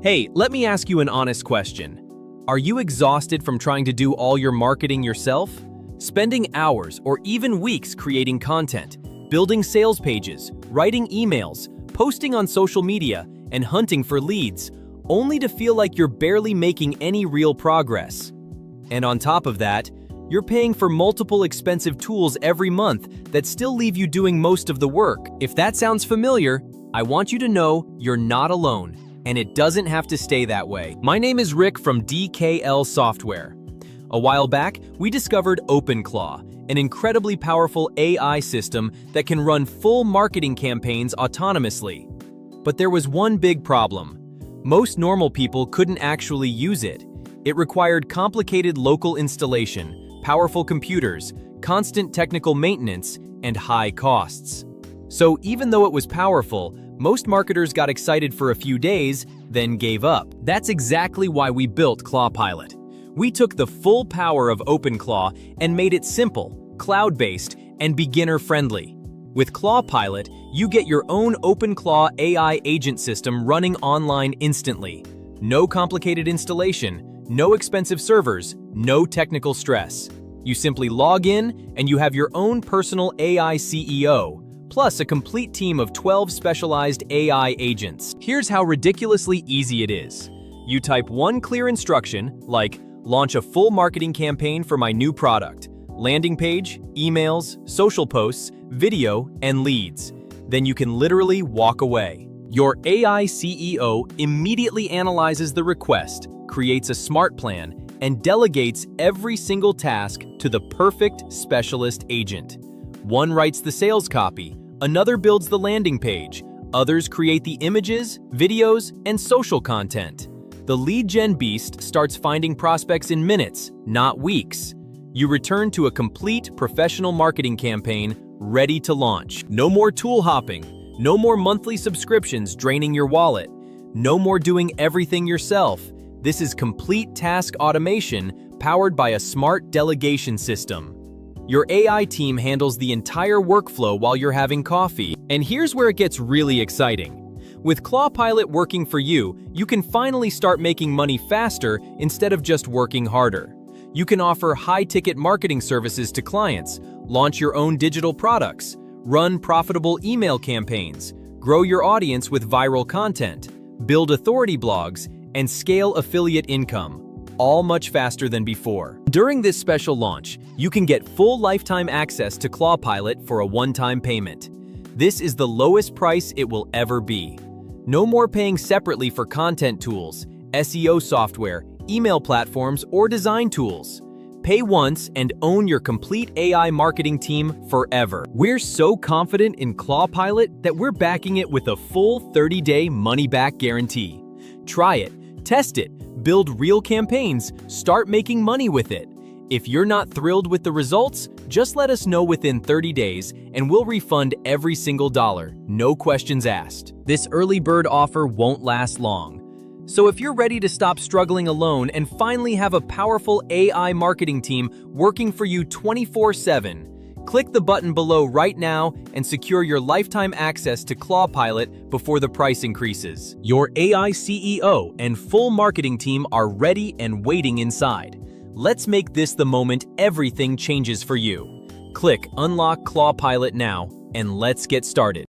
Hey, let me ask you an honest question. Are you exhausted from trying to do all your marketing yourself? Spending hours or even weeks creating content, building sales pages, writing emails, posting on social media, and hunting for leads, only to feel like you're barely making any real progress. And on top of that, you're paying for multiple expensive tools every month that still leave you doing most of the work. If that sounds familiar, I want you to know you're not alone, and it doesn't have to stay that way. My name is Rick from DKL Software. A while back, we discovered OpenClaw, an incredibly powerful AI system that can run full marketing campaigns autonomously. But there was one big problem. Most normal people couldn't actually use it. It required complicated local installation, powerful computers, constant technical maintenance, and high costs. So even though it was powerful, most marketers got excited for a few days, then gave up. That's exactly why we built ClawPilot. We took the full power of OpenClaw and made it simple, cloud-based, and beginner-friendly. With ClawPilot, you get your own OpenClaw AI agent system running online instantly. No complicated installation, no expensive servers, no technical stress. You simply log in and you have your own personal AI CEO, plus a complete team of 12 specialized AI agents. Here's how ridiculously easy it is. You type one clear instruction, like launch a full marketing campaign for my new product, landing page, emails, social posts, video, and leads. Then you can literally walk away. Your AI CEO immediately analyzes the request, creates a smart plan, and delegates every single task to the perfect specialist agent. One writes the sales copy, another builds the landing page, others create the images, videos, and social content. The lead gen beast starts finding prospects in minutes, not weeks. You return to a complete professional marketing campaign ready to launch. No more tool hopping, no more monthly subscriptions draining your wallet, no more doing everything yourself. This is complete task automation powered by a smart delegation system. Your AI team handles the entire workflow while you're having coffee. And here's where it gets really exciting. With ClawPilot working for you, you can finally start making money faster instead of just working harder. You can offer high-ticket marketing services to clients, launch your own digital products, run profitable email campaigns, grow your audience with viral content, build authority blogs, and scale affiliate income, all much faster than before. During this special launch, you can get full lifetime access to ClawPilot for a one-time payment. This is the lowest price it will ever be. No more paying separately for content tools, SEO software, email platforms, or design tools. Pay once and own your complete AI marketing team forever. We're so confident in ClawPilot that we're backing it with a full 30-day money-back guarantee. Try it. Test it, build real campaigns, start making money with it. If you're not thrilled with the results, just let us know within 30 days and we'll refund every single dollar, no questions asked. This early bird offer won't last long. So if you're ready to stop struggling alone and finally have a powerful AI marketing team working for you 24/7, click the button below right now and secure your lifetime access to ClawPilot before the price increases. Your AI CEO and full marketing team are ready and waiting inside. Let's make this the moment everything changes for you. Click Unlock ClawPilot now, and let's get started.